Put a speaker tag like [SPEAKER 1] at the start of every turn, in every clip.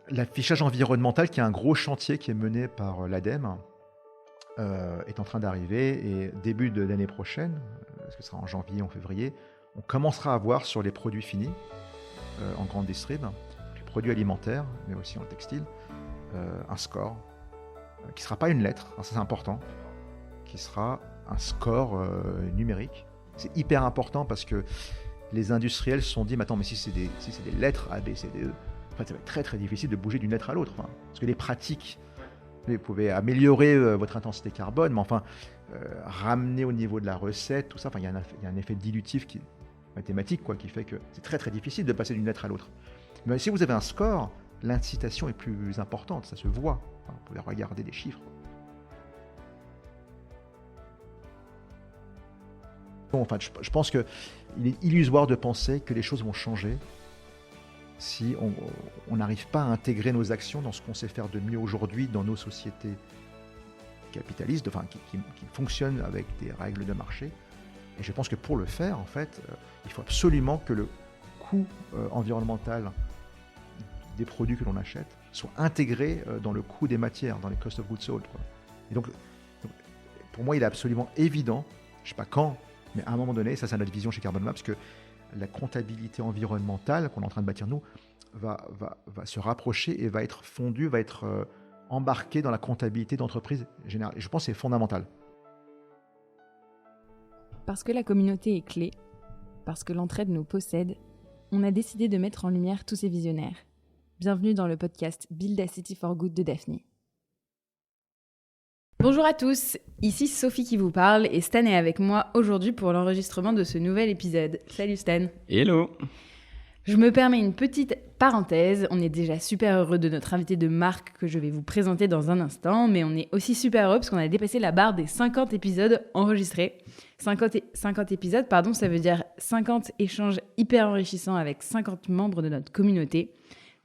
[SPEAKER 1] L'affichage environnemental, qui est un gros chantier qui est mené par l'ADEME, est en train d'arriver et début de l'année prochaine, parce que ce sera en janvier, en février, on commencera à voir sur les produits finis en grande distrib, les produits alimentaires, mais aussi en textile, un score qui ne sera pas une lettre, ça c'est important, qui sera un score numérique. C'est hyper important parce que les industriels se sont dit, mais attends, mais si c'est des lettres A, B, C, D, E, en fait, ça va être très très difficile de bouger d'une lettre à l'autre. Enfin, parce que les pratiques, vous pouvez améliorer votre intensité carbone, mais enfin, ramener au niveau de la recette, tout ça, enfin, il y a un effet dilutif mathématique qui fait que c'est très très difficile de passer d'une lettre à l'autre. Mais si vous avez un score, l'incitation est plus importante, ça se voit. Enfin, vous pouvez regarder des chiffres. Bon, enfin, je pense qu'il est illusoire de penser que les choses vont changer si on n'arrive pas à intégrer nos actions dans ce qu'on sait faire de mieux aujourd'hui dans nos sociétés capitalistes, enfin, qui fonctionnent avec des règles de marché. Et je pense que pour le faire, en fait, il faut absolument que le coût environnemental des produits que l'on achète soit intégré dans le coût des matières, dans les cost of goods sold, quoi. Et donc, pour moi, il est absolument évident, je ne sais pas quand, mais à un moment donné, ça c'est notre vision chez Carbon Maps, que la comptabilité environnementale qu'on est en train de bâtir nous va se rapprocher et va être fondue, va être embarquée dans la comptabilité d'entreprise générale. Et je pense que c'est fondamental.
[SPEAKER 2] Parce que la communauté est clé, parce que l'entraide nous possède, on a décidé de mettre en lumière tous ces visionnaires. Bienvenue dans le podcast Build a City for Good de Daphné. Bonjour à tous, ici Sophie qui vous parle et Stan est avec moi aujourd'hui pour l'enregistrement de ce nouvel épisode. Salut Stan.
[SPEAKER 3] Hello.
[SPEAKER 2] Je me permets une petite parenthèse, on est déjà super heureux de notre invité de marque que je vais vous présenter dans un instant, mais on est aussi super heureux parce qu'on a dépassé la barre des 50 épisodes enregistrés. 50 épisodes, ça veut dire 50 échanges hyper enrichissants avec 50 membres de notre communauté.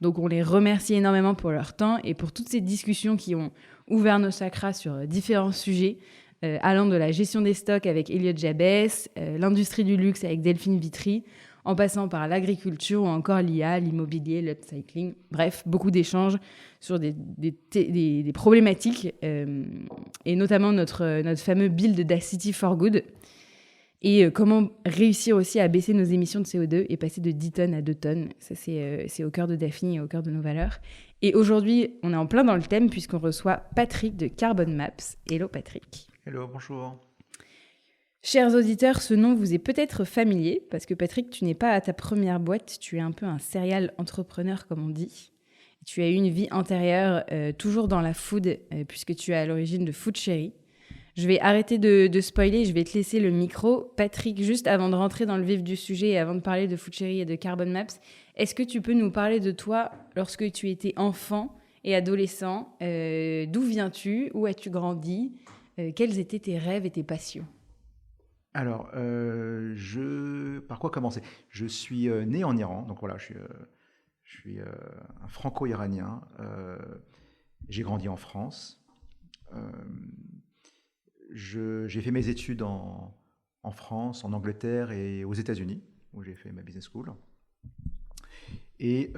[SPEAKER 2] Donc on les remercie énormément pour leur temps et pour toutes ces discussions qui ont ouvert nos chakras sur différents sujets, allant de la gestion des stocks avec Elliot Jabès, l'industrie du luxe avec Delphine Vitry, en passant par l'agriculture ou encore l'IA, l'immobilier, l'upcycling. Bref, beaucoup d'échanges sur des problématiques, et notamment notre fameux Build a City for Good. Et comment réussir aussi à baisser nos émissions de CO2 et passer de 10 tonnes à 2 tonnes. Ça, c'est au cœur de Daphné et au cœur de nos valeurs. Et aujourd'hui, on est en plein dans le thème puisqu'on reçoit Patrick de Carbon Maps. Hello Patrick.
[SPEAKER 1] Hello, bonjour.
[SPEAKER 2] Chers auditeurs, ce nom vous est peut-être familier parce que Patrick, tu n'es pas à ta première boîte, tu es un peu un serial entrepreneur comme on dit. Tu as eu une vie antérieure toujours dans la food puisque tu es à l'origine de Food Chéri. Je vais arrêter de spoiler, je vais te laisser le micro. Patrick, juste avant de rentrer dans le vif du sujet et avant de parler de Food Chéri et de Carbon Maps, est-ce que tu peux nous parler de toi lorsque tu étais enfant et adolescent? D'où viens-tu? Où as-tu grandi? Quels étaient tes rêves et tes passions?
[SPEAKER 1] Alors, par quoi commencer? Je suis né en Iran, donc voilà, je suis un franco-iranien. J'ai grandi en France. J'ai fait mes études en France, en Angleterre et aux États-Unis, où j'ai fait ma business school. Et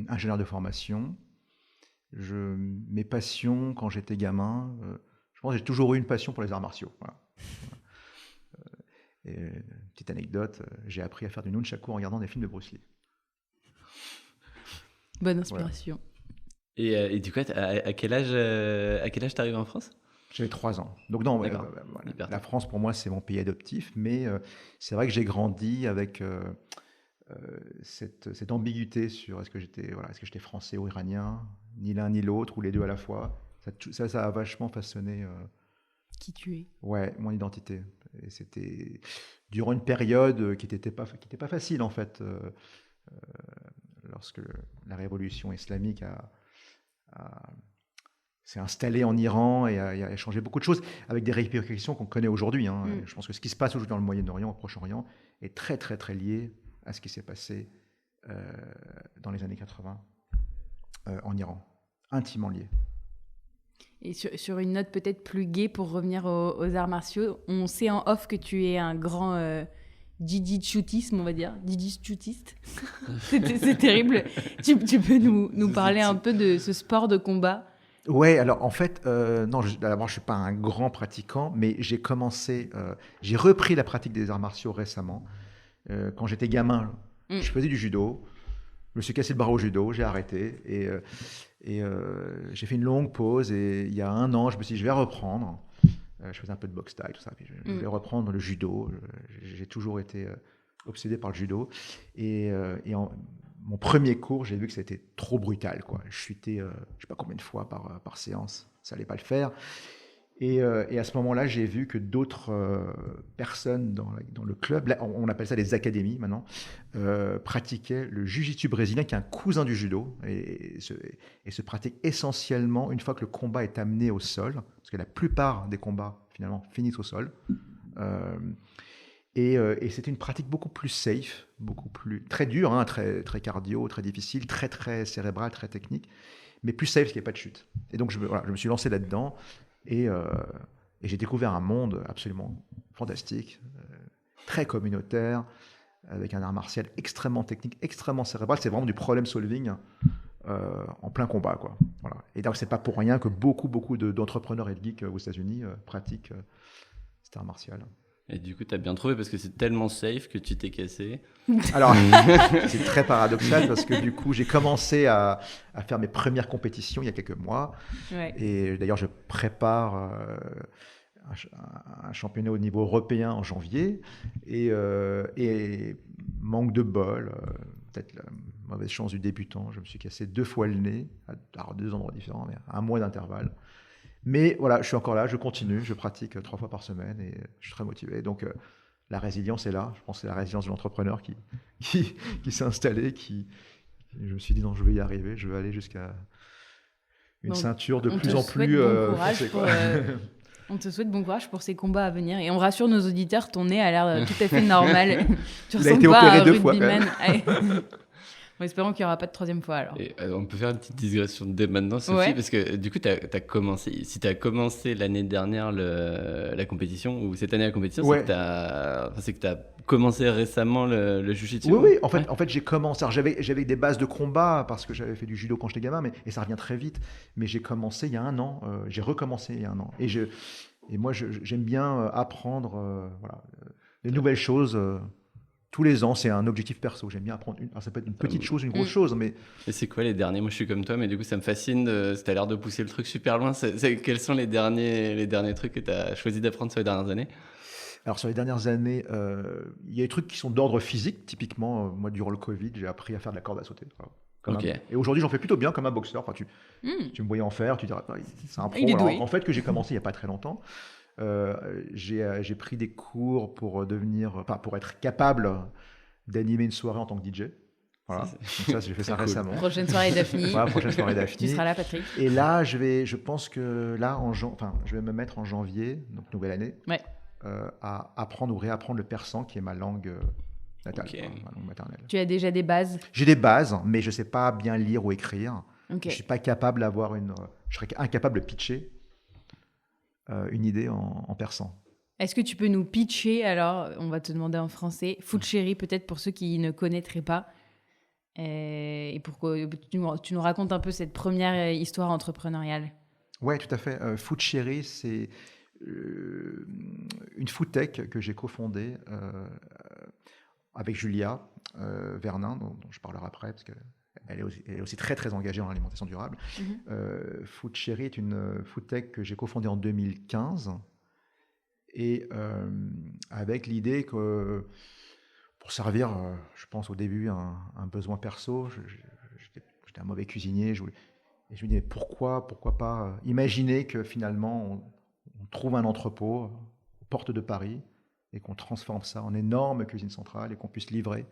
[SPEAKER 1] ingénieur de formation. Mes passions, quand j'étais gamin, je pense que j'ai toujours eu une passion pour les arts martiaux. Voilà. Et petite anecdote, j'ai appris à faire du nunchaku en regardant des films de Bruce Lee.
[SPEAKER 2] Bonne inspiration.
[SPEAKER 3] Voilà. Et du coup, à quel âge t'es arrivé en France?
[SPEAKER 1] J'avais 3 ans. Donc non, voilà. La France pour moi c'est mon pays adoptif, mais c'est vrai que j'ai grandi avec cette ambiguïté sur est-ce que j'étais français ou iranien, ni l'un ni l'autre, ou les deux à la fois. Ça a vachement façonné
[SPEAKER 2] qui tu es.
[SPEAKER 1] Ouais, mon identité. Et c'était durant une période qui n'était pas facile en fait, lorsque la révolution islamique s'est installée en Iran et a changé beaucoup de choses, avec des répercussions qu'on connaît aujourd'hui. Je pense que ce qui se passe aujourd'hui dans le Moyen-Orient, au Proche-Orient, est très très très lié à ce qui s'est passé dans les années 80 en Iran, intimement lié.
[SPEAKER 2] Et sur une note peut-être plus gaie, pour revenir aux arts martiaux, on sait en off que tu es un grand jiu-jitsuisme, on va dire. Jiu-jitsutiste. C'est terrible. Tu peux nous parler un peu de ce sport de combat?
[SPEAKER 1] Ouais, alors en fait, non, d'abord, je suis pas un grand pratiquant, mais j'ai repris la pratique des arts martiaux récemment. Quand j'étais gamin, je faisais du judo. Je me suis cassé le bras au judo, j'ai arrêté j'ai fait une longue pause. Et il y a 1 an, je me suis dit, je vais reprendre. Je faisais un peu de boxe thaï, tout ça. Puis je vais reprendre le judo. J'ai toujours été obsédé par le judo. Mon premier cours, j'ai vu que c'était trop brutal, quoi. Je chutais, je sais pas combien de fois par séance. Ça allait pas le faire. Et à ce moment-là, j'ai vu que d'autres personnes dans le club, là, on appelle ça des académies maintenant, pratiquaient le jiu-jitsu brésilien, qui est un cousin du judo, et se pratique essentiellement une fois que le combat est amené au sol, parce que la plupart des combats, finalement, finissent au sol. Et c'était une pratique beaucoup plus safe, très dure, hein, très, très cardio, très difficile, très, très cérébrale, très technique, mais plus safe parce qu'il n'y a pas de chute. Et donc, je me suis lancé là-dedans. Et j'ai découvert un monde absolument fantastique, très communautaire, avec un art martial extrêmement technique, extrêmement cérébral. C'est vraiment du problem solving en plein combat, quoi. Voilà. Et donc, c'est pas pour rien que beaucoup d'entrepreneurs et de geeks aux États-Unis pratiquent cet art martial.
[SPEAKER 3] Et du coup, tu as bien trouvé parce que c'est tellement safe que tu t'es cassé.
[SPEAKER 1] Alors, c'est très paradoxal parce que du coup, j'ai commencé à faire mes premières compétitions il y a quelques mois.
[SPEAKER 2] Ouais.
[SPEAKER 1] Et d'ailleurs, je prépare un championnat au niveau européen en janvier. Et manque de bol, peut-être la mauvaise chance du débutant, je me suis cassé 2 fois le nez, à 2 endroits différents, mais à 1 mois d'intervalle. Mais voilà, je suis encore là, je continue, je pratique 3 fois par semaine et je suis très motivé. Donc, la résilience est là. Je pense que c'est la résilience de l'entrepreneur qui s'est installée. Je me suis dit, non, je vais y arriver. Je vais aller jusqu'à une
[SPEAKER 2] Donc,
[SPEAKER 1] ceinture de plus
[SPEAKER 2] te
[SPEAKER 1] en
[SPEAKER 2] souhaite
[SPEAKER 1] plus
[SPEAKER 2] bon courage
[SPEAKER 1] foncée,
[SPEAKER 2] pour,
[SPEAKER 1] quoi.
[SPEAKER 2] on te souhaite bon courage pour ces combats à venir. Et on rassure nos auditeurs, ton nez a l'air tout à fait normal. Tu
[SPEAKER 1] Il a été
[SPEAKER 2] ressembles pas
[SPEAKER 1] opéré
[SPEAKER 2] à
[SPEAKER 1] 2 fois, quand
[SPEAKER 2] rugbyman. Ouais. En espérant qu'il n'y aura pas de 3e fois, alors.
[SPEAKER 3] Et, on peut faire une petite digression dès maintenant, Sophie,
[SPEAKER 2] Ouais.
[SPEAKER 3] parce que du coup, si tu as commencé l'année dernière la compétition, ou cette année la compétition,
[SPEAKER 1] Ouais.
[SPEAKER 3] c'est que tu as commencé récemment le jiu-jitsu.
[SPEAKER 1] Oui. En
[SPEAKER 3] Ouais.
[SPEAKER 1] fait, j'ai commencé. Alors, j'avais des bases de combat parce que j'avais fait du judo quand j'étais gamin, et ça revient très vite. Mais j'ai commencé il y a 1 an. J'ai recommencé il y a 1 an. Et moi, j'aime bien apprendre des nouvelles choses. Tous les ans, c'est un objectif perso. J'aime bien apprendre. Alors, ça peut être une petite chose, une grosse chose, mais
[SPEAKER 3] Et c'est quoi les derniers? Moi, je suis comme toi, mais du coup, ça me fascine. Tu as l'air de pousser le truc super loin. Quels sont les derniers trucs que tu as choisi d'apprendre sur les dernières années?
[SPEAKER 1] alors sur les dernières années, il y a des trucs qui sont d'ordre physique. Typiquement, moi, durant le Covid, j'ai appris à faire de la corde à sauter. Voilà.
[SPEAKER 3] Ok.
[SPEAKER 1] Et aujourd'hui, j'en fais plutôt bien comme un boxeur. Enfin, tu me voyais en faire, tu dirais, ah, c'est un pro.
[SPEAKER 2] Il est doué.
[SPEAKER 1] Alors, en fait, que j'ai commencé il n'y a pas très longtemps. J'ai pris des cours pour être capable d'animer une soirée en tant que DJ. Voilà. Donc ça, j'ai fait ça
[SPEAKER 3] Cool.
[SPEAKER 1] récemment.
[SPEAKER 2] Prochaine soirée Daphne.
[SPEAKER 1] Voilà, prochaine soirée
[SPEAKER 2] Tu
[SPEAKER 1] Daphne.
[SPEAKER 2] seras là, Patrick.
[SPEAKER 1] Et là, je pense que là, je vais me mettre en janvier, donc nouvelle année,
[SPEAKER 2] Ouais.
[SPEAKER 1] à apprendre ou réapprendre le persan, qui est ma langue natale,
[SPEAKER 3] Ok.
[SPEAKER 1] ma langue maternelle.
[SPEAKER 2] Tu as déjà des bases.
[SPEAKER 1] J'ai des bases, mais je ne sais pas bien lire ou écrire.
[SPEAKER 2] Ok.
[SPEAKER 1] Je suis pas capable je serais incapable de pitcher une idée en persan.
[SPEAKER 2] Est-ce que tu peux nous pitcher, alors, on va te demander en français, Food Chéri, peut-être pour ceux qui ne connaîtraient pas, et pourquoi tu nous racontes un peu cette première histoire entrepreneuriale.
[SPEAKER 1] Ouais, tout à fait. Food Chéri, c'est une food tech que j'ai cofondée avec Julia Vernin, dont je parlerai après, parce qu'elle est aussi très, très engagée dans l'alimentation durable. Food Chéri est une food tech que j'ai cofondée en 2015, et avec l'idée que pour servir, je pense au début, un besoin perso, j'étais un mauvais cuisinier, et je me disais, pourquoi pas imaginer que finalement on trouve un entrepôt aux portes de Paris et qu'on transforme ça en énorme cuisine centrale et qu'on puisse livrer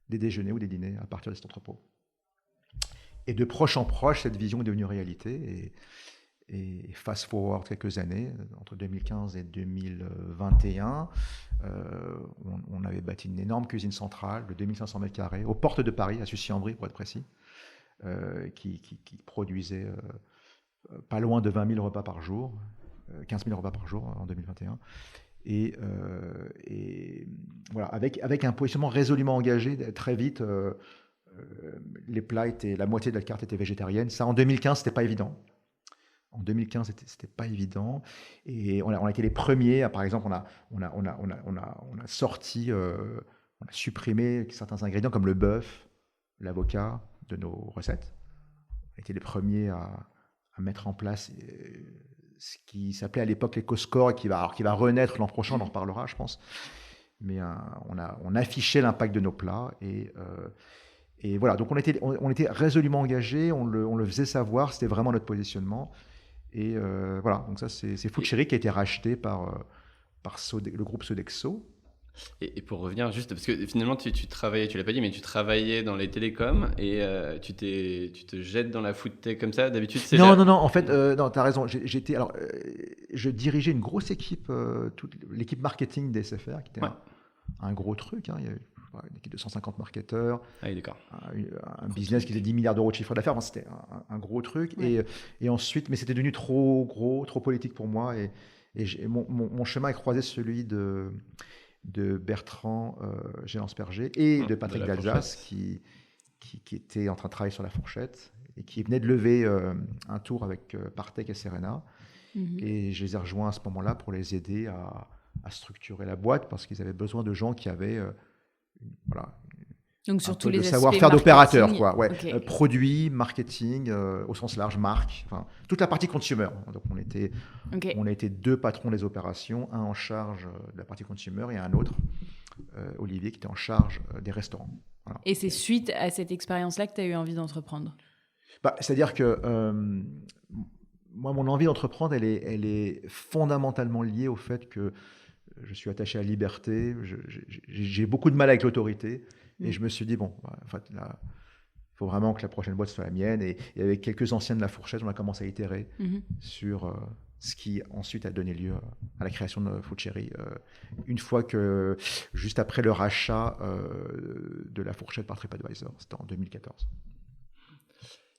[SPEAKER 1] des déjeuners ou des dîners à partir de cet entrepôt. Et de proche en proche, cette vision est devenue réalité. Et fast forward quelques années, entre 2015 et 2021, on avait bâti une énorme cuisine centrale de 2500 m² aux portes de Paris, à Sucy-en-Brie pour être précis, qui produisait pas loin de 20 000 repas par jour, 15 000 repas par jour en 2021. Et voilà, avec un positionnement résolument engagé, très vite, les plats la moitié de la carte était végétarienne. Ça, en 2015, c'était pas évident. En 2015, c'était pas évident. Et on a été les premiers. Par exemple, on a sorti, on a supprimé certains ingrédients comme le bœuf, l'avocat de nos recettes. On a été les premiers à mettre en place ce qui s'appelait à l'époque l'éco-score et qui va renaître l'an prochain, on en reparlera, je pense. Mais on affichait l'impact de nos plats et voilà. Donc on était résolument engagés, on le faisait savoir, c'était vraiment notre positionnement. Et voilà, donc ça c'est Food Cherry qui a été racheté par le groupe Sodexo.
[SPEAKER 3] Et pour revenir juste, parce que finalement tu travaillais, tu l'as pas dit, mais tu travaillais dans les télécoms et tu te jettes dans la food tech comme ça. D'habitude c'est
[SPEAKER 1] non, en fait, non, t'as raison. Je dirigeais une grosse équipe, toute l'équipe marketing des SFR, qui était un gros truc. Hein. Il y avait une équipe de 150 marketeurs,
[SPEAKER 3] d'accord.
[SPEAKER 1] un business qui faisait 10 milliards d'euros de chiffre d'affaires. Enfin, c'était un gros truc. Ouais. Et ensuite, mais c'était devenu trop gros, trop politique pour moi. Et mon chemin a croisé celui de Bertrand Gélansperger et de Patrick d'Alsace qui était en train de travailler sur la fourchette et qui venait de lever un tour avec Partech et Serena. Et je les ai rejoints à ce moment-là pour les aider à structurer la boîte parce qu'ils avaient besoin de gens qui avaient
[SPEAKER 2] donc surtout les
[SPEAKER 1] savoir-faire d'opérateur, quoi. Ouais.
[SPEAKER 2] Okay.
[SPEAKER 1] Produits, marketing, au sens large, marque, enfin toute la partie consumer. Donc on a été deux patrons des opérations, un en charge de la partie consumer et un autre, Olivier, qui était en charge des restaurants. Voilà.
[SPEAKER 2] Et c'est suite à cette expérience-là que tu as eu envie d'entreprendre?
[SPEAKER 1] C'est-à-dire que moi, mon envie d'entreprendre, elle est fondamentalement liée au fait que je suis attaché à la liberté, j'ai beaucoup de mal avec l'autorité. Et je me suis dit, bon, en fait, là, il faut vraiment que la prochaine boîte soit la mienne. Et avec quelques anciens de la fourchette, on a commencé à itérer sur ce qui ensuite a donné lieu à la création de Food Cherry. Une fois que, juste après le rachat de la fourchette par TripAdvisor, c'était en 2014.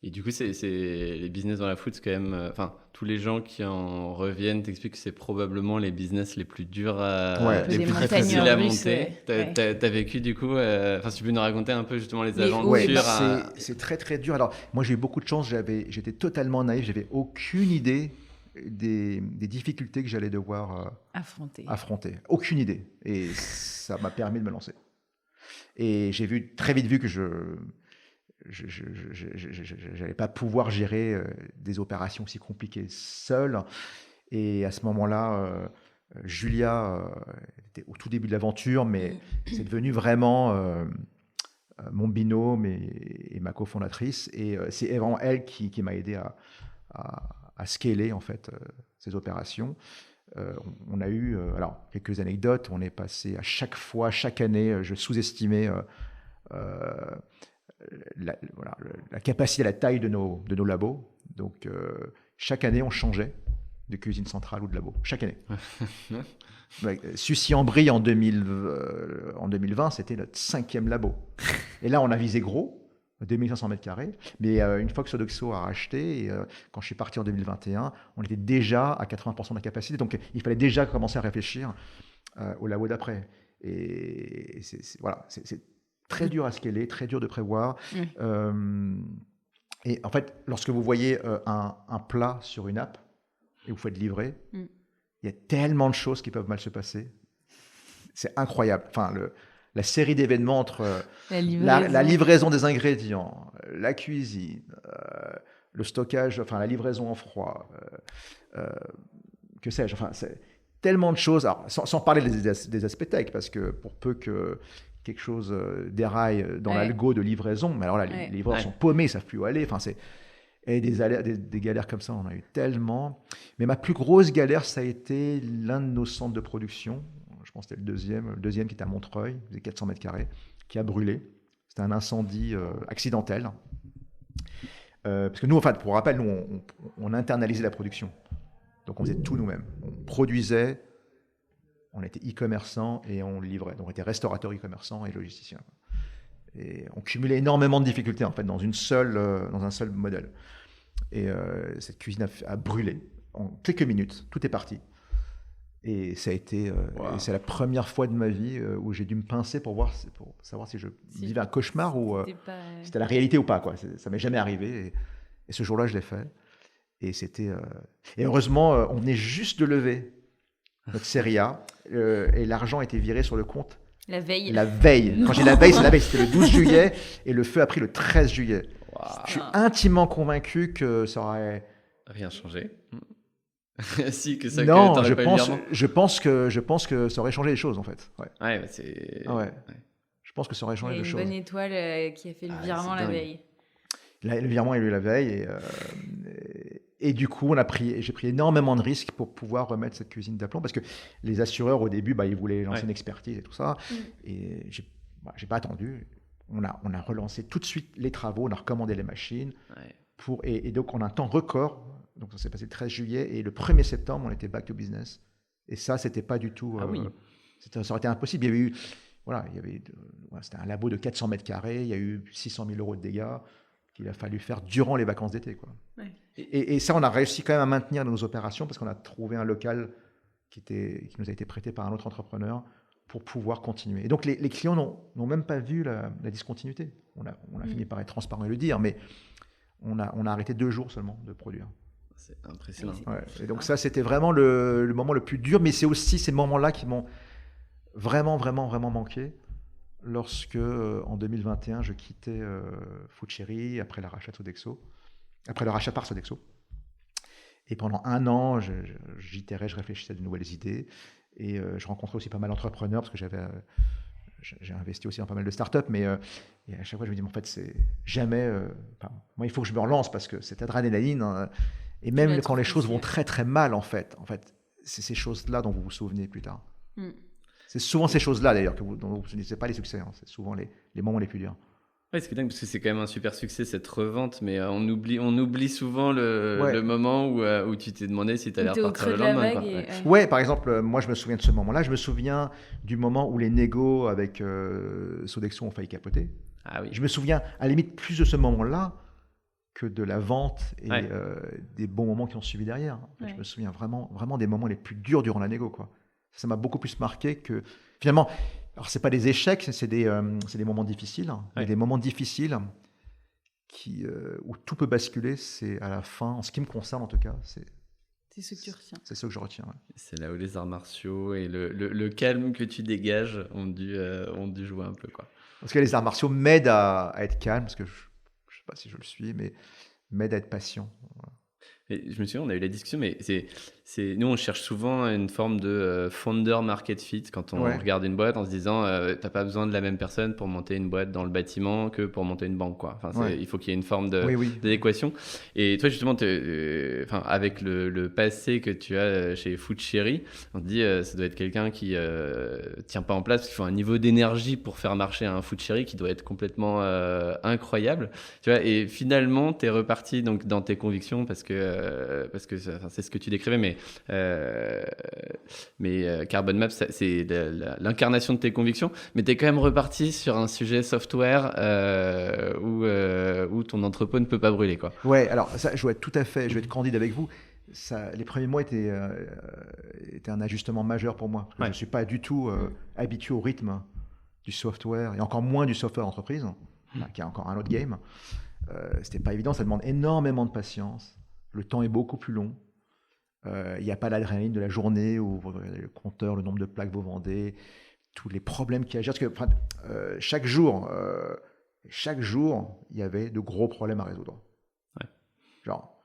[SPEAKER 3] Et du coup, c'est les business dans la food, c'est quand même... Enfin, tous les gens qui en reviennent t'expliquent que c'est probablement les business les plus durs les plus difficiles à monter. T'as vécu du coup... si tu peux nous raconter un peu justement les aventures.
[SPEAKER 1] C'est très très dur. Alors, moi j'ai eu beaucoup de chance, j'étais totalement naïf, j'avais aucune idée des difficultés que j'allais devoir affronter. Aucune idée. Et ça m'a permis de me lancer. Et j'ai très vite vu que je n'allais pas pouvoir gérer des opérations aussi compliquées seul. Et à ce moment-là, Julia était au tout début de l'aventure, mais c'est devenu vraiment mon binôme et ma cofondatrice. Et c'est vraiment elle qui m'a aidé à scaler en fait ces opérations. On a eu quelques anecdotes. On est passé à chaque année, je sous-estimais la capacité, la taille de nos labos. Donc, chaque année, on changeait de cuisine centrale ou de labo. Chaque année. Sucy-en-Brie en 2020, c'était notre 5e labo. Et là, on a visé gros, 2500 mètres carrés. Mais une fois que Sodexo a racheté, quand je suis parti en 2021, on était déjà à 80% de la capacité. Donc, il fallait déjà commencer à réfléchir au labo d'après. Et c'est très dur à scaler, très dur de prévoir. Et en fait, lorsque vous voyez un plat sur une app et vous faites livrer, il y a tellement de choses qui peuvent mal se passer. C'est incroyable. Enfin, la série d'événements entre la livraison des ingrédients, la cuisine, le stockage, enfin la livraison en froid, que sais-je. Enfin, c'est tellement de choses. Alors, sans parler des aspects tech, parce que pour peu que quelque chose déraille dans l'algo de livraison, mais alors là, les livreurs sont paumés, ils ne savent plus où aller. Enfin, et des galères comme ça, on en a eu tellement. Mais ma plus grosse galère, ça a été l'un de nos centres de production. Je pense que c'était le deuxième qui était à Montreuil, il faisait 400 mètres carrés, qui a brûlé. C'était un incendie accidentel. Parce que nous, en fait, pour rappel, nous, on internalisait la production. Donc, on faisait tout nous-mêmes. On produisait, on était e-commerçant et on livrait. Donc, on était restaurateur, e-commerçant et logisticien. Et on cumulait énormément de difficultés, en fait, dans un seul modèle. Et cette cuisine a brûlé en quelques minutes. Tout est parti. Et ça a été, et c'est la première fois de ma vie où j'ai dû me pincer pour savoir si je vivais un cauchemar ou c'était la réalité ou pas, quoi. Ça m'est jamais arrivé. Et ce jour-là, je l'ai fait. Et c'était, et heureusement, on venait juste de lever notre série A et l'argent a été viré sur le compte.
[SPEAKER 2] La veille.
[SPEAKER 1] Quand j'ai la veille, c'est la veille. C'était le 12 juillet et le feu a pris le 13 juillet. Je suis intimement convaincu que ça aurait
[SPEAKER 3] rien changé. Si, que ça.
[SPEAKER 1] Non, je pense que ça aurait changé les choses en fait.
[SPEAKER 3] Ouais, bah c'est.
[SPEAKER 1] Ouais. Je pense que ça aurait changé les choses.
[SPEAKER 2] Il y a une bonne étoile qui a fait le virement la veille.
[SPEAKER 1] Le virement a eu la veille et du coup j'ai pris énormément de risques pour pouvoir remettre cette cuisine d'aplomb parce que les assureurs au début ils voulaient lancer une expertise et tout ça et j'ai pas attendu. On a relancé tout de suite les travaux, on a recommandé les machines et donc on a un temps record. Donc ça s'est passé le 13 juillet et le 1er septembre on était back to business et ça c'était pas du tout ça aurait été impossible. C'était un labo de 400 mètres carrés, il y a eu 600 000 € de dégâts qu'il a fallu faire durant les vacances d'été, quoi. Ouais. Et ça, on a réussi quand même à maintenir nos opérations parce qu'on a trouvé un local qui nous a été prêté par un autre entrepreneur pour pouvoir continuer. Et donc, les clients n'ont même pas vu la discontinuité. On a fini par être transparent et le dire, mais on a arrêté 2 jours seulement de produire.
[SPEAKER 3] C'est impressionnant.
[SPEAKER 1] Ouais. Et donc ça, c'était vraiment le moment le plus dur, mais c'est aussi ces moments-là qui m'ont vraiment, vraiment, vraiment manqué. Lorsque, en 2021, je quittais Food Chéri après le rachat par Sodexo. Et pendant 1 an, j'itérais, je réfléchissais à de nouvelles idées. Et je rencontrais aussi pas mal d'entrepreneurs parce que j'ai investi aussi dans pas mal de startups. Mais et à chaque fois, je me dis, en fait, c'est jamais... moi, il faut que je me relance parce que cette adrénaline... et même quand les choses vont très, très mal, en fait, c'est ces choses-là dont vous vous souvenez plus tard. C'est souvent ces choses-là, d'ailleurs, dont vous ne connaissez pas les succès. C'est souvent les moments les plus durs.
[SPEAKER 3] Oui, c'est dingue parce que c'est quand même un super succès, cette revente, mais on oublie souvent le moment où tu t'es demandé si tu allais repartir le lendemain.
[SPEAKER 1] Ouais, par exemple, moi, je me souviens de ce moment-là. Je me souviens du moment où les négos avec Sodexo ont failli capoter.
[SPEAKER 3] Ah oui.
[SPEAKER 1] Je me souviens, à la limite, plus de ce moment-là que de la vente et des bons moments qui ont suivi derrière. Je me souviens vraiment, vraiment des moments les plus durs durant la négo, quoi. Ça m'a beaucoup plus marqué que... Finalement, alors c'est pas des échecs, c'est des moments difficiles. Et des moments difficiles où tout peut basculer, c'est à la fin, en ce qui me concerne en tout cas, c'est
[SPEAKER 2] ce que tu retiens.
[SPEAKER 1] C'est ce que je retiens. Ouais.
[SPEAKER 3] C'est là où les arts martiaux et le calme que tu dégages ont dû jouer un peu, quoi.
[SPEAKER 1] Parce que les arts martiaux m'aident à être calme, parce que je sais pas si je le suis, mais m'aident à être patient. Voilà.
[SPEAKER 3] Et je me souviens, on a eu la discussion, mais nous, on cherche souvent une forme de founder market fit quand on regarde une boîte en se disant t'as pas besoin de la même personne pour monter une boîte dans le bâtiment que pour monter une banque, quoi. Enfin, il faut qu'il y ait une forme d'adéquation. Et toi, justement, avec le passé que tu as chez Food Chéri, on te dit ça doit être quelqu'un qui tient pas en place, parce qu'il faut un niveau d'énergie pour faire marcher un Food Chéri qui doit être complètement incroyable. Tu vois, et finalement, tu es reparti donc, dans tes convictions parce que c'est ce que tu décrivais, mais Carbon Map, c'est l'incarnation de tes convictions, mais tu es quand même reparti sur un sujet software où ton entrepôt ne peut pas brûler, quoi.
[SPEAKER 1] Ouais, alors ça, je vais être candide avec vous. Les premiers mois étaient un ajustement majeur pour moi. Je ne suis pas du tout habitué au rythme du software, et encore moins du software d'entreprise, qui est encore un autre game. C'était pas évident, ça demande énormément de patience. Le temps est beaucoup plus long. Il n'y a pas l'adrénaline de la journée où le compteur, le nombre de plaques que vous vendez, tous les problèmes qu'il y a. Parce que chaque jour, il y avait de gros problèmes à résoudre. Ouais. Genre,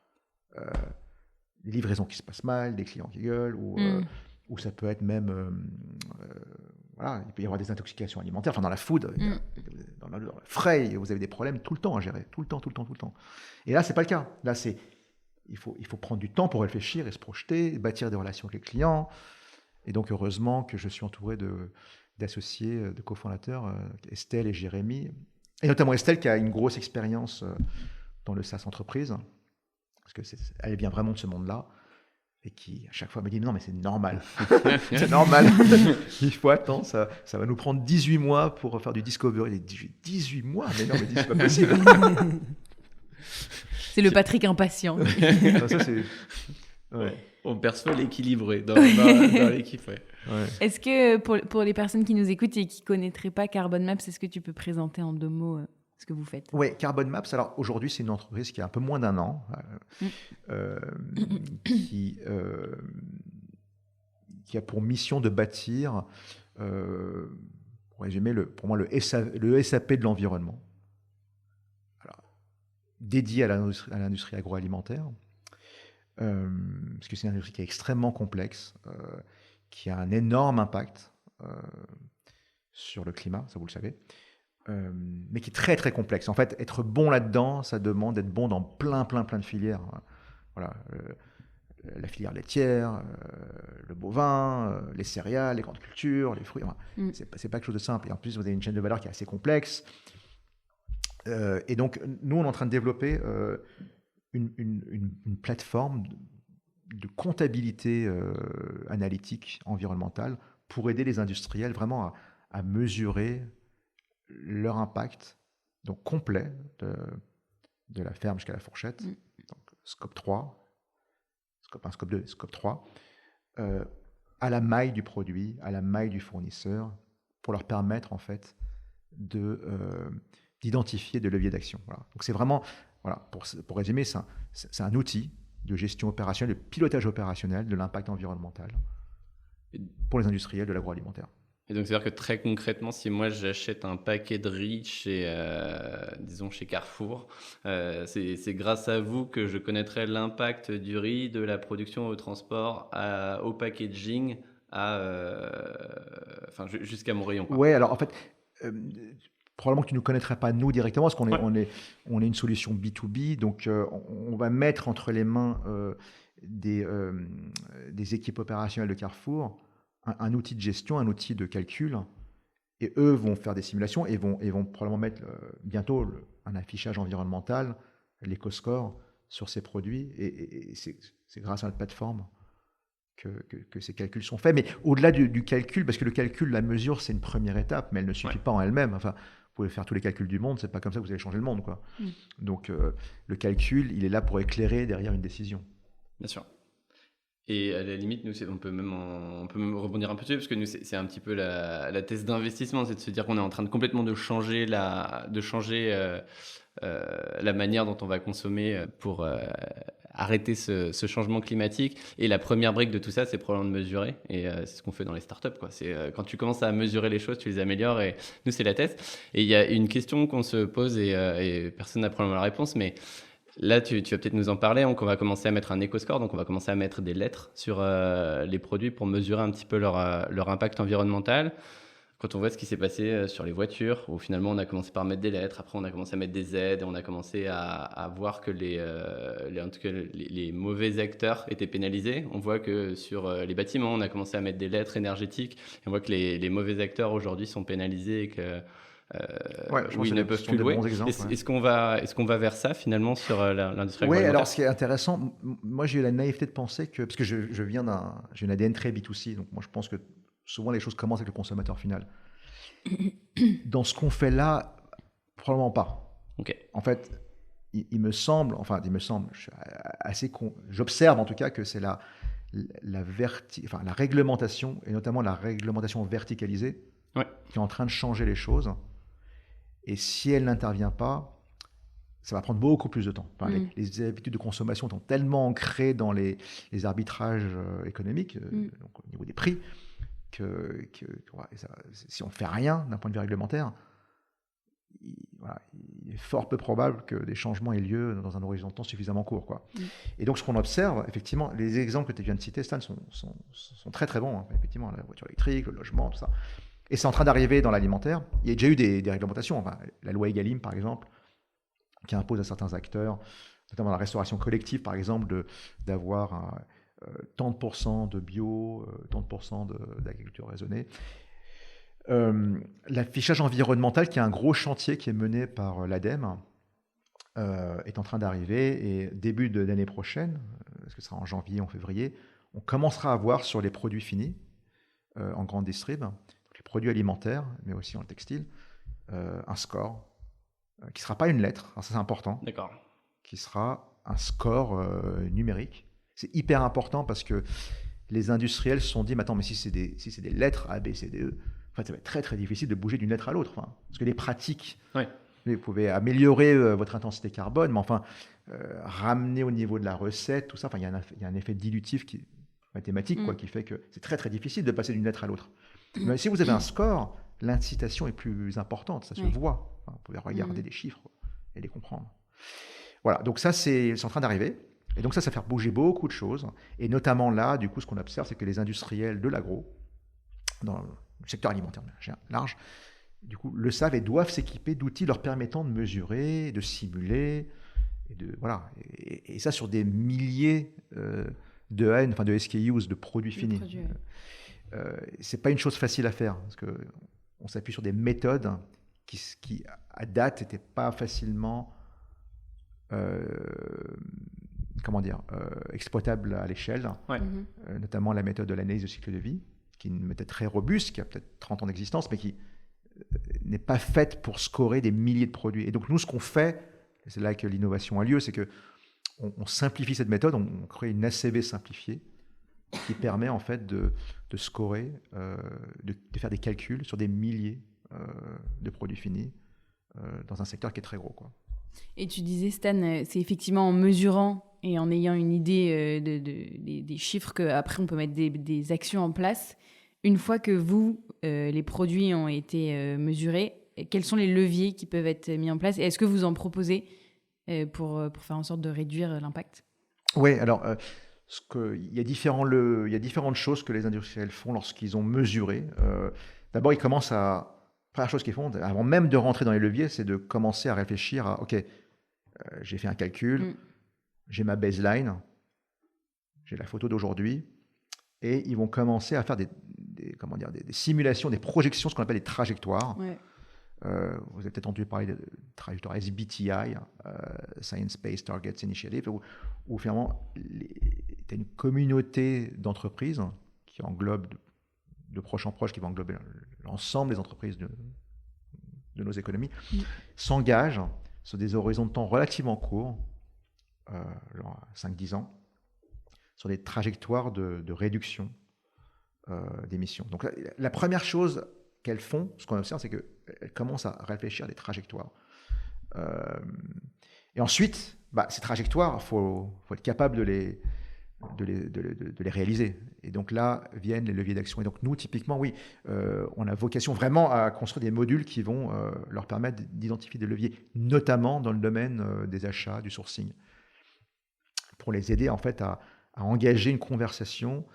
[SPEAKER 1] les livraisons qui se passent mal, des clients qui gueulent, ou ça peut être même... il peut y avoir des intoxications alimentaires. Enfin, dans la food, dans le frais, vous avez des problèmes tout le temps à gérer. Tout le temps. Et là, ce n'est pas le cas. Là, il faut prendre du temps pour réfléchir et se projeter, bâtir des relations avec les clients. Et donc, heureusement que je suis entouré d'associés, de cofondateurs, Estelle et Jérémy. Et notamment Estelle, qui a une grosse expérience dans le SaaS entreprise, parce qu'elle vient vraiment de ce monde-là, et qui, à chaque fois, me dit « Non, mais c'est normal. C'est normal. Il faut attendre. Ça va nous prendre 18 mois pour faire du discovery. » 18 mois? Mais non, mais c'est pas possible.
[SPEAKER 2] C'est le Patrick impatient.
[SPEAKER 1] Ouais.
[SPEAKER 3] On perçoit l'équilibré dans l'équipe. Ouais.
[SPEAKER 1] Ouais.
[SPEAKER 2] Est-ce que pour les personnes qui nous écoutent et qui ne connaîtraient pas Carbon Maps, est-ce que tu peux présenter en 2 mots ce que vous faites?
[SPEAKER 1] Oui, Carbon Maps, alors aujourd'hui, c'est une entreprise qui a un peu moins d'1 an, qui a pour mission de bâtir, pour résumer, pour moi, le SAP de l'environnement, dédié à l'industrie agroalimentaire, parce que c'est une industrie qui est extrêmement complexe, qui a un énorme impact sur le climat, ça vous le savez, mais qui est très très complexe. En fait, être bon là-dedans, ça demande d'être bon dans plein de filières. Voilà, la filière laitière, le bovin, les céréales, les grandes cultures, les fruits. Enfin, c'est pas quelque chose de simple. Et en plus, vous avez une chaîne de valeur qui est assez complexe. Et donc, nous, on est en train de développer une plateforme de comptabilité analytique environnementale pour aider les industriels vraiment à mesurer leur impact donc complet de la ferme jusqu'à la fourchette, donc scope 3, scope 1, scope 2, scope 3, à la maille du produit, à la maille du fournisseur, pour leur permettre en fait d'identifier des leviers d'action. Voilà. Donc c'est vraiment, voilà, pour résumer, c'est un outil de gestion opérationnelle, de pilotage opérationnel de l'impact environnemental pour les industriels de l'agroalimentaire.
[SPEAKER 3] Et donc, c'est-à-dire que très concrètement, si moi j'achète un paquet de riz disons chez Carrefour, c'est grâce à vous que je connaîtrai l'impact du riz, de la production au transport, au packaging, jusqu'à mon rayon.
[SPEAKER 1] Oui, alors en fait, probablement que tu ne nous connaîtrais pas nous directement, parce qu'on est une solution B2B, donc on va mettre entre les mains des équipes opérationnelles de Carrefour un outil de gestion, un outil de calcul, et eux vont faire des simulations et vont probablement mettre bientôt un affichage environnemental, l'éco-score, sur ces produits, et c'est grâce à notre plateforme que ces calculs sont faits. Mais au-delà du calcul, parce que le calcul, la mesure, c'est une première étape, mais elle ne suffit pas en elle-même. Enfin, vous pouvez faire tous les calculs du monde, c'est pas comme ça que vous allez changer le monde, quoi. Donc le calcul, il est là pour éclairer derrière une décision.
[SPEAKER 3] Bien sûr. Et à la limite, nous, on peut même rebondir un peu dessus, parce que nous, c'est un petit peu la thèse d'investissement, c'est de se dire qu'on est en train de complètement de changer la manière dont on va consommer pour arrêter ce changement climatique. Et la première brique de tout ça, c'est probablement de mesurer. Et c'est ce qu'on fait dans les startups, quoi. C'est quand tu commences à mesurer les choses, tu les améliores. Et nous, c'est la thèse. Et il y a une question qu'on se pose, et personne n'a probablement la réponse, mais là, tu vas peut-être nous en parler. Donc, on va commencer à mettre un éco-score. Donc, on va commencer à mettre des lettres sur les produits pour mesurer un petit peu leur impact environnemental. Quand on voit ce qui s'est passé sur les voitures, où finalement, on a commencé par mettre des lettres. Après, on a commencé à mettre des aides. Et on a commencé à voir que en tout cas, les mauvais acteurs étaient pénalisés. On voit que sur les bâtiments, on a commencé à mettre des lettres énergétiques. Et on voit que les mauvais acteurs aujourd'hui sont pénalisés et que où ils ne peuvent plus louer. Est-ce qu'on va vers ça finalement sur l'industrie agroalimentaire?
[SPEAKER 1] Oui, alors ce qui est intéressant, moi j'ai eu la naïveté de penser que, parce que j'ai une ADN très B2C, donc moi je pense que souvent les choses commencent avec le consommateur final. Dans ce qu'on fait là, probablement pas.
[SPEAKER 3] Okay.
[SPEAKER 1] En fait, il me semble, j'observe en tout cas que c'est la réglementation, et notamment la réglementation verticalisée, qui est en train de changer les choses. Et si elle n'intervient pas, ça va prendre beaucoup plus de temps. Enfin, les habitudes de consommation sont tellement ancrées dans les arbitrages économiques, donc au niveau des prix, que si on ne fait rien d'un point de vue réglementaire, il est fort peu probable que des changements aient lieu dans un horizon de temps suffisamment court, quoi. Et donc ce qu'on observe, effectivement, les exemples que tu viens de citer, Stan, sont très très bons, hein. Effectivement, la voiture électrique, le logement, tout ça. Et c'est en train d'arriver dans l'alimentaire. Il y a déjà eu des réglementations. Enfin, la loi Egalim, par exemple, qui impose à certains acteurs, notamment la restauration collective, par exemple, d'avoir tant de pourcents de bio, tant de pourcents d'agriculture raisonnée. L'affichage environnemental, qui est un gros chantier qui est mené par l'ADEME, est en train d'arriver. Et début de l'année prochaine, parce que ce sera en janvier, en février, on commencera à voir sur les produits finis, en grande distrib, les produits alimentaires, mais aussi en textile, un score qui ne sera pas une lettre, alors ça c'est important,
[SPEAKER 3] d'accord,
[SPEAKER 1] qui sera un score numérique. c'est hyper important parce que les industriels se sont dit, mais attends, mais si c'est des lettres A, B, C, D, E, en fait, ça va être très, très difficile de bouger d'une lettre à l'autre. Enfin, parce que les pratiques, vous pouvez améliorer votre intensité carbone, mais enfin, ramener au niveau de la recette, tout ça, enfin, il y a un effet dilutif mathématique qui fait que c'est très, très difficile de passer d'une lettre à l'autre. Mais si vous avez un score, l'incitation est plus importante, ça se voit. Enfin, vous pouvez regarder des chiffres et les comprendre. Voilà, donc ça, c'est en train d'arriver. Et donc ça fait bouger beaucoup de choses. Et notamment là, du coup, ce qu'on observe, c'est que les industriels de l'agro, dans le secteur alimentaire large, du coup, le savent et doivent s'équiper d'outils leur permettant de mesurer, de simuler, et ça sur des milliers de SKUs, de produits finis. C'est pas une chose facile à faire, parce qu'on s'appuie sur des méthodes qui à date, n'étaient pas facilement exploitable à l'échelle, notamment la méthode de l'analyse de cycle de vie, qui est une méthode très robuste, qui a peut-être 30 ans d'existence, mais qui n'est pas faite pour scorer des milliers de produits. Et donc nous, ce qu'on fait, et c'est là que l'innovation a lieu, c'est qu'on simplifie cette méthode, on crée une ACV simplifiée, qui permet en fait de scorer, de faire des calculs sur des milliers de produits finis dans un secteur qui est très gros, quoi.
[SPEAKER 2] Et tu disais, Stan, c'est effectivement en mesurant et en ayant une idée des chiffres qu'après on peut mettre des actions en place. Une fois que les produits ont été mesurés, quels sont les leviers qui peuvent être mis en place? Et est-ce que vous en proposez pour faire en sorte de réduire l'impact?
[SPEAKER 1] Oui, alors il y a différentes choses que les industriels font lorsqu'ils ont mesuré. D'abord, ils commencent à... Première chose qu'ils font, avant même de rentrer dans les leviers, c'est de commencer à réfléchir à, OK, j'ai fait un calcul, j'ai ma baseline, j'ai la photo d'aujourd'hui, et ils vont commencer à faire des simulations, des projections, ce qu'on appelle des trajectoires. Ouais. Vous avez peut-être entendu parler de trajectoire SBTI, Science Based Targets Initiative, où finalement, tu as une communauté d'entreprises qui englobe de proche en proche, qui va englober l'ensemble des entreprises de nos économies, s'engagent sur des horizons de temps relativement courts, genre 5-10 ans, sur des trajectoires de réduction d'émissions. Donc la première chose qu'elles font, ce qu'on observe, c'est qu'elles commencent à réfléchir à des trajectoires. Et ensuite, ces trajectoires, il faut être capable de les réaliser. Et donc là viennent les leviers d'action. Et donc nous, typiquement, oui, on a vocation vraiment à construire des modules qui vont leur permettre d'identifier des leviers, notamment dans le domaine des achats, du sourcing, pour les aider en fait à engager une conversation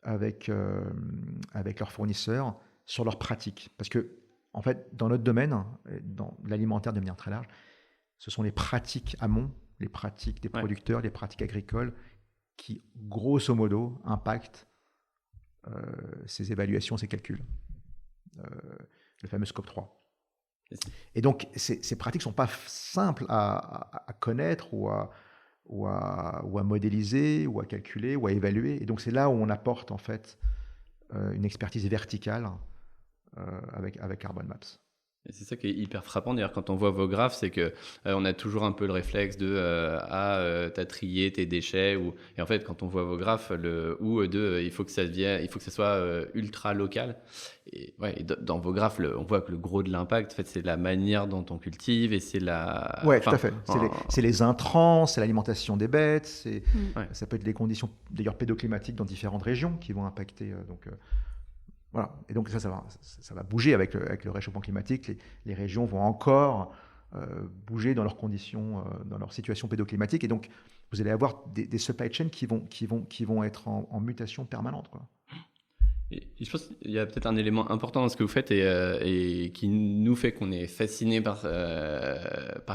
[SPEAKER 1] avec leurs fournisseurs sur leurs pratiques. Parce que, en fait, dans notre domaine, dans l'alimentaire de manière très large, ce sont les pratiques amont, les pratiques des producteurs, les pratiques agricoles qui, grosso modo, impactent ces évaluations, ces calculs. Le fameux Scope 3. Et donc, ces pratiques ne sont pas simples à connaître ou à modéliser, ou à calculer, ou à évaluer. Et donc, c'est là où on apporte, en fait, une expertise verticale avec Carbon Maps.
[SPEAKER 3] Et c'est ça qui est hyper frappant d'ailleurs quand on voit vos graphes, c'est que on a toujours un peu le réflexe de t'as trié tes déchets, et en fait quand on voit vos graphes, il faut que ça soit ultra local. Et dans vos graphes, on voit que le gros de l'impact, en fait, c'est la manière dont on cultive et c'est la.
[SPEAKER 1] Ouais, tout à fait. C'est les intrants, c'est l'alimentation des bêtes, ça peut être les conditions d'ailleurs pédoclimatiques dans différentes régions qui vont impacter voilà. Et donc ça va bouger avec le réchauffement climatique. Les régions vont encore bouger dans leurs conditions, dans leur situation pédoclimatique. Et donc, vous allez avoir des supply chains qui vont être en mutation permanente, quoi.
[SPEAKER 3] Et je pense qu'il y a peut-être un élément important dans ce que vous faites et qui nous fait qu'on est fasciné par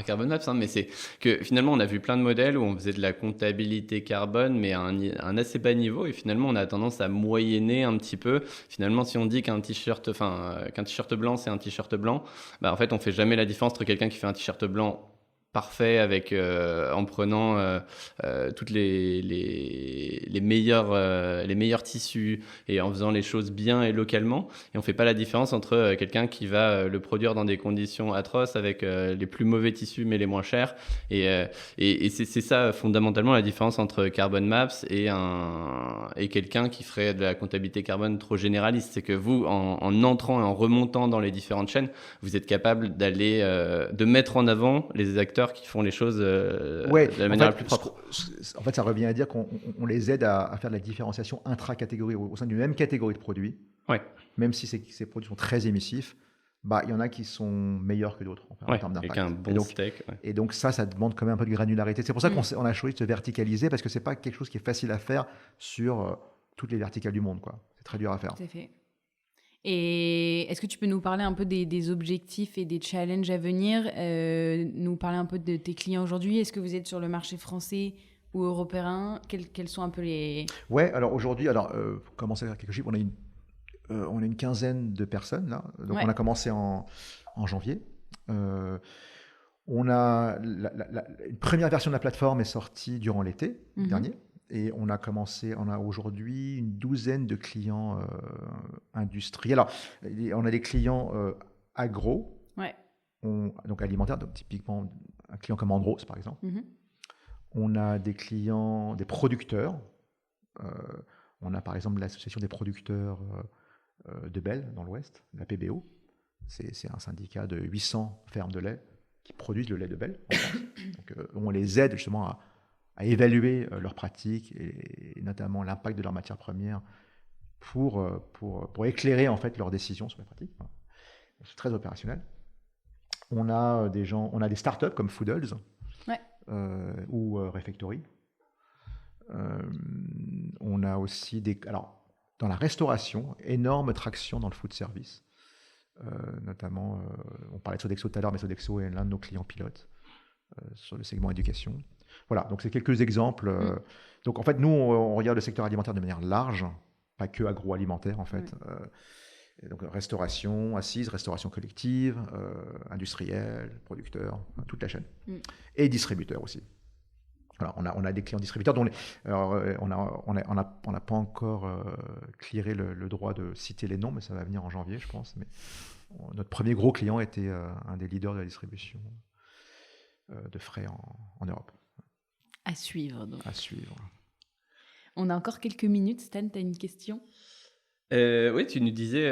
[SPEAKER 3] Carbon Maps, mais c'est que finalement on a vu plein de modèles où on faisait de la comptabilité carbone mais à un assez bas niveau, et finalement on a tendance à moyenner un petit peu. Finalement, si on dit qu'un t-shirt blanc c'est un t-shirt blanc, en fait on fait jamais la différence entre quelqu'un qui fait un t-shirt blanc parfait en prenant toutes les meilleurs tissus et en faisant les choses bien et localement. Et on fait pas la différence entre quelqu'un qui va le produire dans des conditions atroces avec les plus mauvais tissus mais les moins chers. Et c'est ça fondamentalement la différence entre Carbon Maps et quelqu'un qui ferait de la comptabilité carbone trop généraliste. C'est que vous, en entrant et en remontant dans les différentes chaînes, vous êtes capable de mettre en avant les acteurs qui font les choses de la manière la plus propre.
[SPEAKER 1] En fait, ça revient à dire qu'on les aide à faire de la différenciation intra-catégorie au sein d'une même catégorie de produits.
[SPEAKER 3] Ouais.
[SPEAKER 1] Même si ces produits sont très émissifs, il y en a qui sont meilleurs que d'autres en termes d'impact.
[SPEAKER 3] Avec un bon steak. Ouais.
[SPEAKER 1] Et donc ça demande quand même un peu de granularité. C'est pour ça qu'on a choisi de se verticaliser, parce que c'est pas quelque chose qui est facile à faire sur toutes les verticales du monde, quoi. C'est très dur à faire.
[SPEAKER 2] Tout à fait. Et est-ce que tu peux nous parler un peu des objectifs et des challenges à venir, nous parler un peu de tes clients aujourd'hui? Est-ce que vous êtes sur le marché français ou européen? Quels sont un peu les...
[SPEAKER 1] Ouais, alors aujourd'hui, pour commencer avec quelques chiffres, on a une quinzaine de personnes là. Donc on a commencé en janvier. On a une première version de la plateforme est sortie durant l'été dernier. Et on a aujourd'hui une douzaine de clients industriels. Alors, on a des clients agro, donc alimentaires, donc typiquement un client comme Andros, par exemple. On a des clients, des producteurs. On a par exemple l'association des producteurs de Belle, dans l'Ouest, la PBO. C'est un syndicat de 800 fermes de lait qui produisent le lait de Belle en France. Donc, on les aide justement à évaluer leurs pratiques et notamment l'impact de leurs matières premières pour éclairer en fait leurs décisions sur les pratiques. C'est très opérationnel. On a des startups comme Foodles ou Refectory. On a aussi dans la restauration, énorme traction dans le food service. Notamment, on parlait de Sodexo tout à l'heure, mais Sodexo est l'un de nos clients pilotes sur le segment éducation. Voilà, donc c'est quelques exemples. Donc en fait, nous, on regarde le secteur alimentaire de manière large, pas que agroalimentaire en fait. Donc restauration assise, restauration collective, industrielle, producteur, toute la chaîne. Et distributeurs aussi. Voilà, on a des clients distributeurs dont on n'a pas encore clearé le droit de citer les noms, mais ça va venir en janvier, je pense. Mais notre premier gros client était un des leaders de la distribution de frais en Europe.
[SPEAKER 2] À suivre, donc.
[SPEAKER 1] À suivre.
[SPEAKER 2] On a encore quelques minutes. Stan, tu as une question?
[SPEAKER 3] Oui, tu nous disais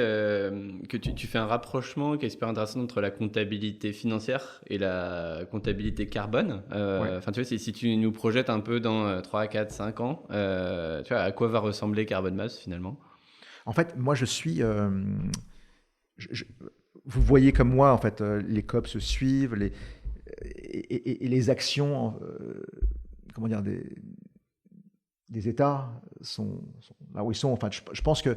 [SPEAKER 3] que tu fais un rapprochement qui est super intéressant entre la comptabilité financière et la comptabilité carbone. Enfin, tu vois, si tu nous projettes un peu dans 3, 4, 5 ans, tu vois, à quoi va ressembler Carbon Maps finalement?
[SPEAKER 1] En fait, moi, je suis... vous voyez comme moi, en fait, les COP se suivent, et les actions... comment dire, des États sont là où ils sont. Enfin, je pense que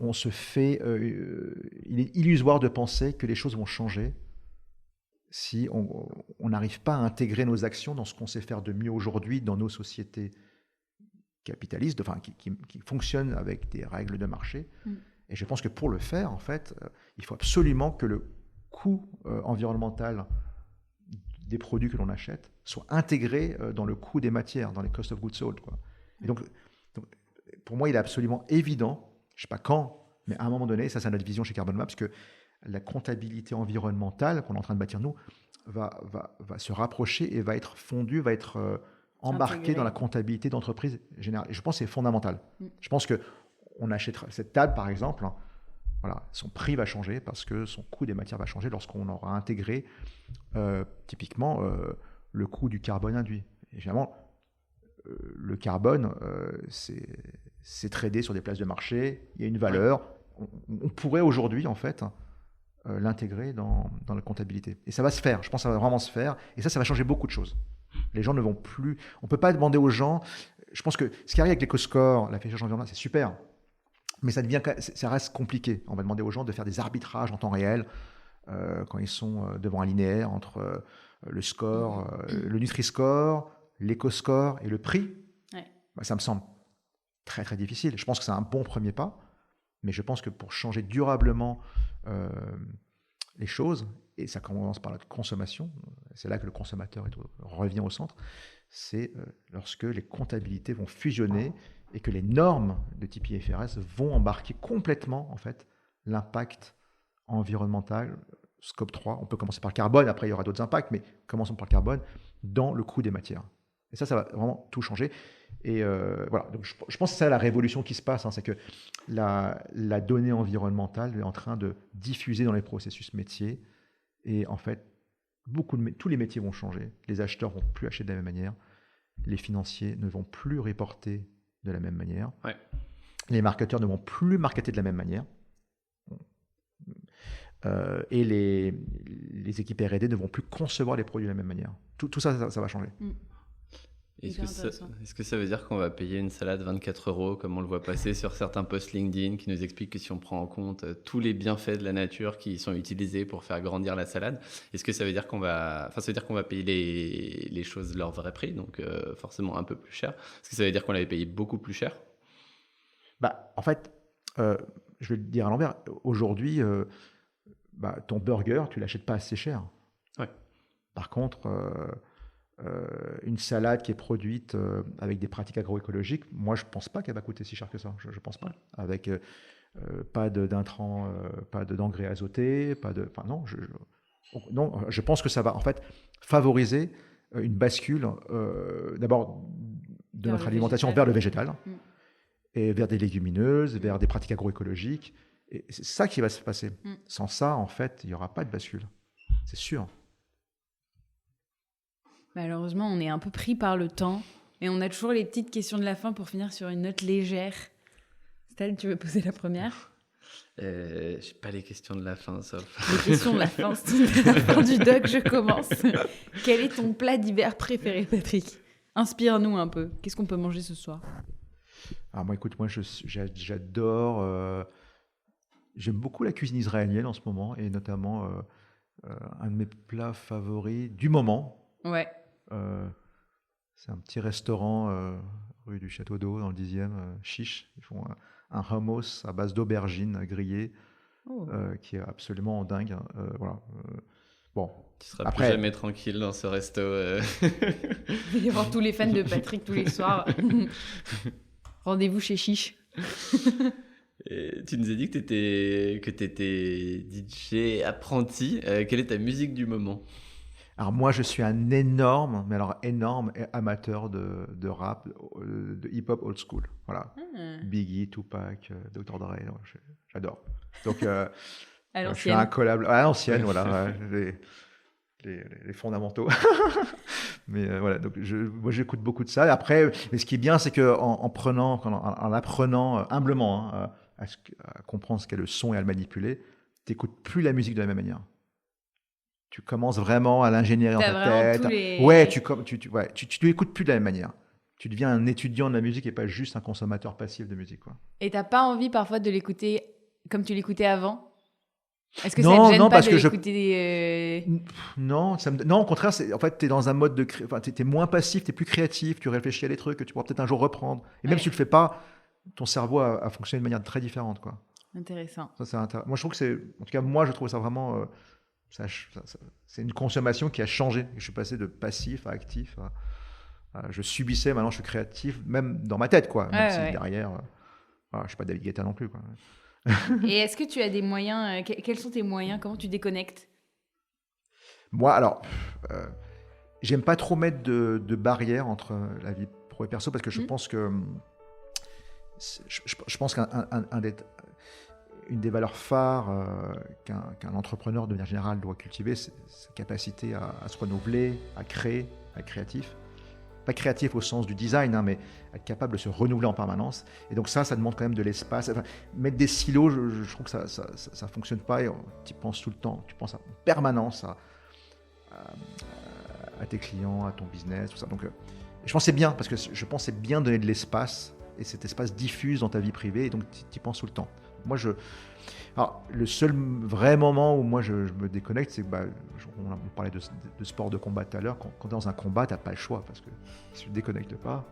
[SPEAKER 1] il est illusoire de penser que les choses vont changer si on n'arrive pas à intégrer nos actions dans ce qu'on sait faire de mieux aujourd'hui dans nos sociétés capitalistes, enfin, qui fonctionnent avec des règles de marché. Et je pense que pour le faire, en fait, il faut absolument que le coût environnemental des produits que l'on achète soit intégré dans le coût des matières, dans les cost of goods sold, quoi. Et donc, pour moi, il est absolument évident, je ne sais pas quand, mais à un moment donné, ça c'est notre vision chez Carbon Maps, que la comptabilité environnementale qu'on est en train de bâtir nous va se rapprocher et va être fondue, va être embarquée dans la comptabilité d'entreprise générale. Et je pense que c'est fondamental. Je pense qu'on achètera cette table, par exemple, voilà, son prix va changer parce que son coût des matières va changer lorsqu'on aura intégré typiquement le coût du carbone induit. Et évidemment, le carbone, c'est tradé sur des places de marché, il y a une valeur. On pourrait aujourd'hui, en fait, l'intégrer dans la comptabilité. Et ça va se faire, je pense que ça va vraiment se faire. Et ça va changer beaucoup de choses. Les gens ne vont plus... On ne peut pas demander aux gens... Je pense que ce qui arrive avec l'éco-score, l'affichage environnemental, c'est super. Mais ça reste compliqué. On va demander aux gens de faire des arbitrages en temps réel quand ils sont devant un linéaire entre le score, le Nutri-Score, l'éco-score et le prix. Ça me semble très très difficile. Je pense que c'est un bon premier pas, mais je pense que pour changer durablement les choses, et ça commence par la consommation, c'est là que le consommateur revient au centre, c'est lorsque les comptabilités vont fusionner et que les normes de type IFRS vont embarquer complètement en fait, l'impact environnemental, scope 3, on peut commencer par le carbone, après il y aura d'autres impacts, mais commençons par le carbone, dans le coût des matières. Et ça va vraiment tout changer. Et voilà, donc je pense que c'est ça la révolution qui se passe, c'est que la donnée environnementale est en train de diffuser dans les processus métiers. Et en fait, tous les métiers vont changer. Les acheteurs ne vont plus acheter de la même manière. Les financiers ne vont plus reporter de la même manière.
[SPEAKER 3] Ouais.
[SPEAKER 1] Les marketeurs ne vont plus marketer de la même manière. Et les équipes R&D ne vont plus concevoir les produits de la même manière. Tout ça va changer.
[SPEAKER 3] Est-ce que ça veut dire qu'on va payer une salade 24 € comme on le voit passer sur certains posts LinkedIn qui nous expliquent que si on prend en compte tous les bienfaits de la nature qui sont utilisés pour faire grandir la salade, est-ce que ça veut dire qu'on va payer les choses leur vrai prix, donc forcément un peu plus cher? Est-ce que ça veut dire qu'on l'avait payé beaucoup plus cher?
[SPEAKER 1] En fait, je vais le dire à l'envers. Aujourd'hui, ton burger, tu ne l'achètes pas assez cher.
[SPEAKER 3] Ouais.
[SPEAKER 1] Par contre, une salade qui est produite avec des pratiques agroécologiques, moi, je ne pense pas qu'elle va coûter si cher que ça. Je ne pense pas. Avec pas d'intrants, pas d'engrais azotés, non, je pense que ça va en fait favoriser une bascule d'abord de notre alimentation vers le végétal et vers des légumineuses, vers des pratiques agroécologiques. Et c'est ça qui va se passer. Sans ça, en fait, il n'y aura pas de bascule. C'est sûr.
[SPEAKER 2] Malheureusement, on est un peu pris par le temps et on a toujours les petites questions de la fin pour finir sur une note légère. Stal, tu veux poser la première?
[SPEAKER 3] J'ai pas les questions de la fin, sauf...
[SPEAKER 2] Les questions de la fin, c'est à la fin du doc, je commence. Quel est ton plat d'hiver préféré, Patrick? Inspire-nous un peu. Qu'est-ce qu'on peut manger ce soir?
[SPEAKER 1] Alors moi, écoute, j'adore... j'aime beaucoup la cuisine israélienne en ce moment, et notamment un de mes plats favoris du moment.
[SPEAKER 2] Ouais.
[SPEAKER 1] C'est un petit restaurant rue du Château d'Eau, dans le 10e, Chiche. Ils font un hummus à base d'aubergines grillées, qui est absolument dingue. Voilà. Bon.
[SPEAKER 3] Tu seras plus jamais tranquille dans ce resto.
[SPEAKER 2] Vous allez voir tous les fans de Patrick tous les soirs. Rendez-vous chez Chiche.
[SPEAKER 3] Et tu nous as dit que t'étais DJ apprenti. Quelle est ta musique du moment?
[SPEAKER 1] Alors moi, je suis un énorme amateur de rap, de hip-hop old school. Voilà. Biggie, Tupac, Dr. Dre, j'adore. Donc, je suis incollable. À l'ancienne, voilà. Les fondamentaux. Mais voilà, donc moi j'écoute beaucoup de ça. Après, mais ce qui est bien, c'est qu'en apprenant humblement à comprendre ce qu'est le son et à le manipuler, tu n'écoutes plus la musique de la même manière. Tu commences vraiment à l'ingénierie dans ta tête. Ouais, tu l'écoutes plus de la même manière. Tu deviens un étudiant de la musique et pas juste un consommateur passif de musique, quoi.
[SPEAKER 2] Et t'as pas envie parfois de l'écouter comme tu l'écoutais avant? Est-ce que
[SPEAKER 1] ça
[SPEAKER 2] te gêne
[SPEAKER 1] pas
[SPEAKER 2] de l'écouter
[SPEAKER 1] Non, au contraire, en fait, tu es dans un mode de... tu es moins passif, tu es plus créatif, tu réfléchis à des trucs que tu pourras peut-être un jour reprendre. Et même si tu le fais pas, ton cerveau a fonctionné de manière très différente, quoi.
[SPEAKER 2] Intéressant.
[SPEAKER 1] Ça, moi, je trouve que c'est... En tout cas, moi, je trouve ça vraiment... c'est une consommation qui a changé. Je suis passé de passif à actif. Je subissais, maintenant je suis créatif, même dans ma tête, quoi. Même si derrière, je ne suis pas David Guetta non plus, quoi.
[SPEAKER 2] Et est-ce que tu as des moyens, quels sont tes moyens? Comment tu déconnectes? Moi,
[SPEAKER 1] alors, j'aime pas trop mettre de barrières entre la vie pro et perso, parce que je pense que une des valeurs phares qu'un entrepreneur de manière générale doit cultiver, c'est sa capacité à se renouveler, à créer, à être créatif. Pas créatif au sens du design, mais être capable de se renouveler en permanence. Et donc ça demande quand même de l'espace. Enfin, mettre des silos, je trouve que ça ne fonctionne pas. Tu y penses tout le temps, tu penses en permanence à tes clients, à ton business, tout ça. Donc, je pense que c'est bien, parce que je pense que c'est bien de donner de l'espace, et cet espace diffuse dans ta vie privée, et donc tu y penses tout le temps. Moi, alors, le seul vrai moment où moi je me déconnecte, c'est que on parlait de sport de combat tout à l'heure. Quand tu es dans un combat, tu n'as pas le choix, parce que si tu ne te déconnectes pas,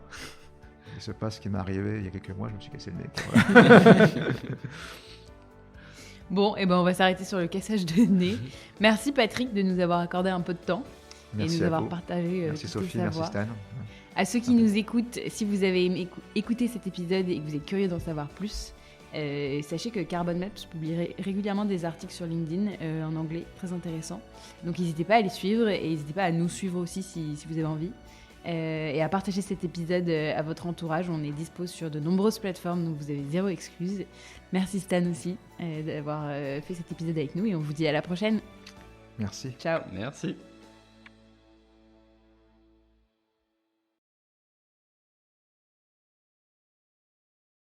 [SPEAKER 1] il se passe ce qui m'est arrivé il y a quelques mois, je me suis cassé le nez. Voilà.
[SPEAKER 2] Bon, et ben on va s'arrêter sur le cassage de nez. Merci Patrick de nous avoir accordé un peu de temps.
[SPEAKER 1] Merci
[SPEAKER 2] et nous
[SPEAKER 1] à
[SPEAKER 2] avoir
[SPEAKER 1] vous.
[SPEAKER 2] partagé
[SPEAKER 1] merci Sophie, merci Stan.
[SPEAKER 2] À ceux qui nous écoutent, si vous avez aimé écouter cet épisode et que vous êtes curieux d'en savoir plus, sachez que Carbon Maps publie régulièrement des articles sur LinkedIn en anglais, très intéressants. Donc n'hésitez pas à les suivre et n'hésitez pas à nous suivre aussi si vous avez envie. Et à partager cet épisode à votre entourage. On est dispo sur de nombreuses plateformes, donc vous avez zéro excuse. Merci Stan aussi d'avoir fait cet épisode avec nous et on vous dit à la prochaine.
[SPEAKER 1] Merci.
[SPEAKER 2] Ciao.
[SPEAKER 3] Merci.